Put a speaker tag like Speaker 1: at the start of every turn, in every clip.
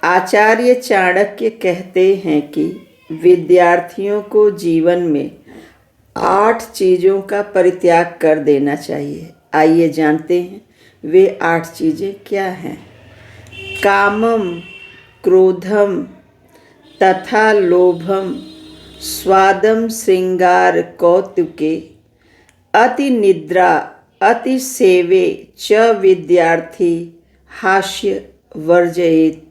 Speaker 1: आचार्य चाणक्य कहते हैं कि विद्यार्थियों को जीवन में 8 चीज़ों का परित्याग कर देना चाहिए। आइए जानते हैं वे 8 चीज़ें क्या हैं। कामम, क्रोधम तथा लोभम, स्वादम श्रृंगार कौतुके, अति निद्रा, अति सेवे च विद्यार्थी हास्य वर्जयेत।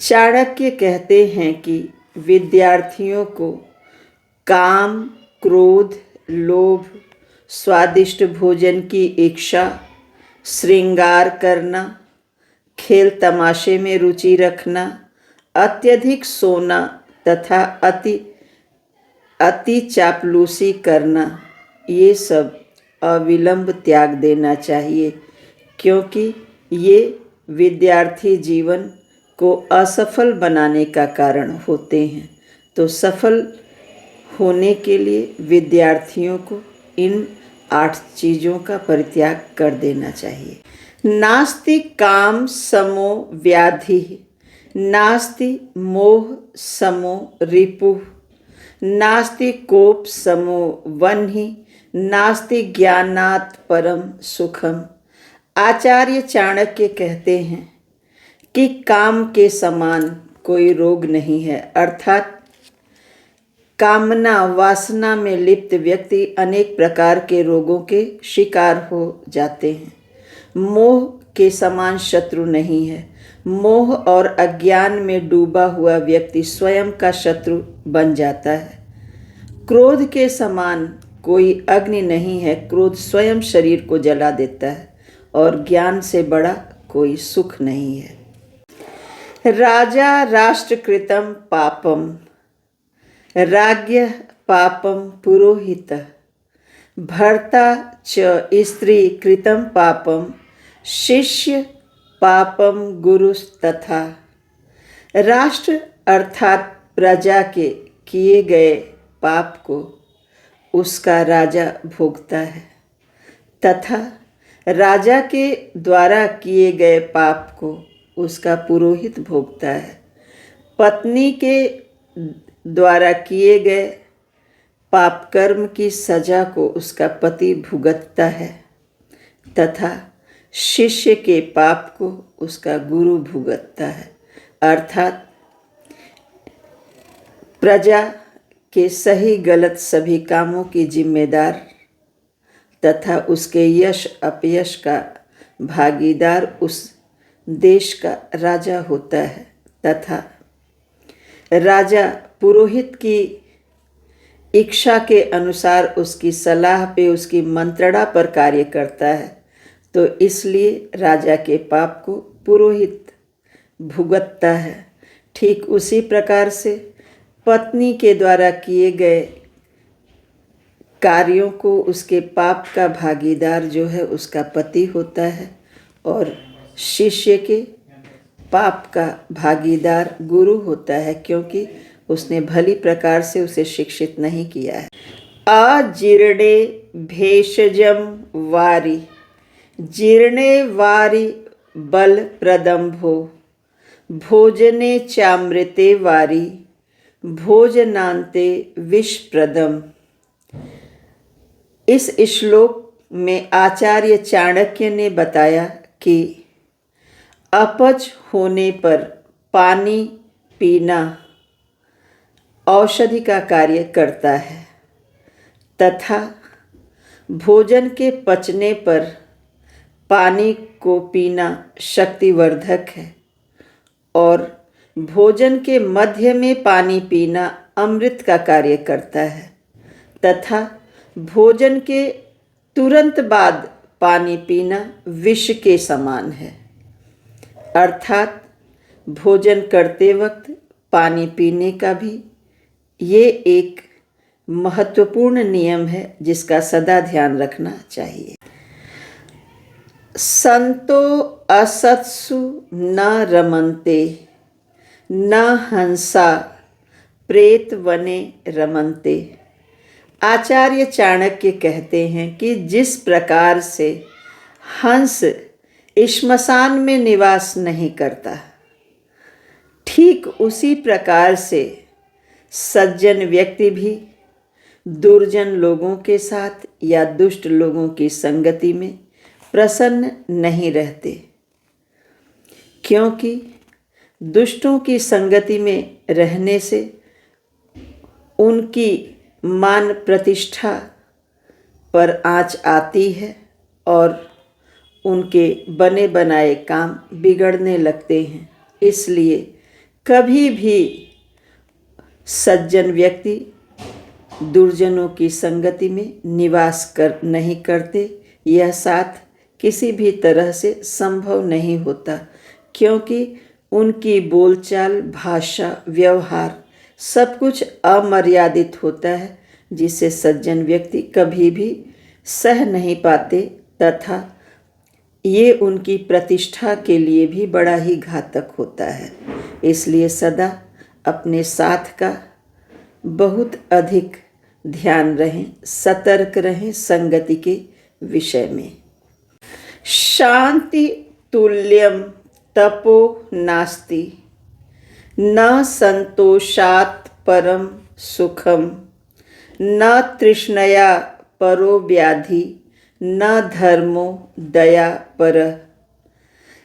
Speaker 1: चाणक्य कहते हैं कि विद्यार्थियों को काम, क्रोध, लोभ, स्वादिष्ट भोजन की इच्छा, श्रृंगार करना, खेल तमाशे में रुचि रखना, अत्यधिक सोना तथा अति चापलूसी करना, ये सब अविलंब त्याग देना चाहिए, क्योंकि ये विद्यार्थी जीवन को असफल बनाने का कारण होते हैं। तो सफल होने के लिए विद्यार्थियों को इन 8 चीज़ों का परित्याग कर देना चाहिए। नास्ति काम समो व्याधि, नास्ति मोह समो रिपुः, नास्ति कोप समो वह्नि, नास्ति ज्ञानात् परम सुखम। आचार्य चाणक्य कहते हैं कि काम के समान कोई रोग नहीं है, अर्थात कामना वासना में लिप्त व्यक्ति अनेक प्रकार के रोगों के शिकार हो जाते हैं। मोह के समान शत्रु नहीं है। मोह और अज्ञान में डूबा हुआ व्यक्ति स्वयं का शत्रु बन जाता है। क्रोध के समान कोई अग्नि नहीं है। क्रोध स्वयं शरीर को जला देता है और ज्ञान से बड़ा कोई सुख नहीं है। राजा राष्ट्रकृतं पापम, राज्ञः पापम पुरोहितः, भर्ता च स्त्री कृतं पापम, शिष्य पापम गुरुस्तथा। राष्ट्र अर्थात प्रजा के किए गए पाप को उसका राजा भोगता है तथा राजा के द्वारा किए गए पाप को उसका पुरोहित भोगता है। पत्नी के द्वारा किए गए पाप कर्म की सजा को उसका पति भुगतता है तथा शिष्य के पाप को उसका गुरु भुगतता है। अर्थात प्रजा के सही गलत सभी कामों की जिम्मेदार तथा उसके यश अपयश का भागीदार उस देश का राजा होता है तथा राजा पुरोहित की इच्छा के अनुसार उसकी सलाह पे, उसकी मंत्रणा पर कार्य करता है। तो इसलिए राजा के पाप को पुरोहित भुगतता है। ठीक उसी प्रकार से पत्नी के द्वारा किए गए कार्यों को उसके पाप का भागीदार जो है उसका पति होता है और शिष्य के पाप का भागीदार गुरु होता है, क्योंकि उसने भली प्रकार से उसे शिक्षित नहीं किया है। अजीर्णे भेषजम वारी, जीर्णे वारी बल प्रदम्भो, भोजने चामृते वारी, भोजनांते विषप्रदम। इस श्लोक में आचार्य चाणक्य ने बताया कि अपच होने पर पानी पीना औषधि का कार्य करता है तथा भोजन के पचने पर पानी को पीना शक्तिवर्धक है और भोजन के मध्य में पानी पीना अमृत का कार्य करता है तथा भोजन के तुरंत बाद पानी पीना विष के समान है। अर्थात भोजन करते वक्त पानी पीने का भी ये एक महत्वपूर्ण नियम है जिसका सदा ध्यान रखना चाहिए। संतो असत्सु न रमन्ते, न हंसा प्रेत वने रमन्ते। आचार्य चाणक्य कहते हैं कि जिस प्रकार से हंस श्मशान में निवास नहीं करता, ठीक उसी प्रकार से सज्जन व्यक्ति भी दुर्जन लोगों के साथ या दुष्ट लोगों की संगति में प्रसन्न नहीं रहते, क्योंकि दुष्टों की संगति में रहने से उनकी मान प्रतिष्ठा पर आँच आती है और उनके बने बनाए काम बिगड़ने लगते हैं। इसलिए कभी भी सज्जन व्यक्ति दुर्जनों की संगति में निवास नहीं करते। यह साथ किसी भी तरह से संभव नहीं होता, क्योंकि उनकी बोलचाल, भाषा, व्यवहार सब कुछ अमर्यादित होता है, जिसे सज्जन व्यक्ति कभी भी सह नहीं पाते तथा ये उनकी प्रतिष्ठा के लिए भी बड़ा ही घातक होता है। इसलिए सदा अपने साथ का बहुत अधिक ध्यान रहें, सतर्क रहें संगति के विषय में। शांति तुल्यम तपो नास्ति, न संतोषात् परम सुखम, न तृष्णया परो व्याधि, न धर्मो दया पर।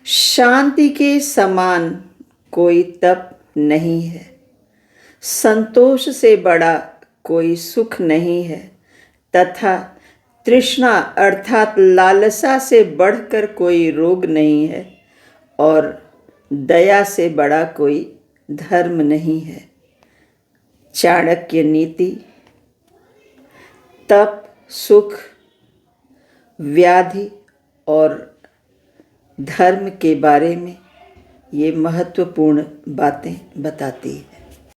Speaker 1: शांति के समान कोई तप नहीं है, संतोष से बड़ा कोई सुख नहीं है तथा तृष्णा अर्थात लालसा से बढ़कर कोई रोग नहीं है और दया से बड़ा कोई धर्म नहीं है। चाणक्य नीति तप, सुख, व्याधि और धर्म के बारे में ये महत्वपूर्ण बातें बताती है।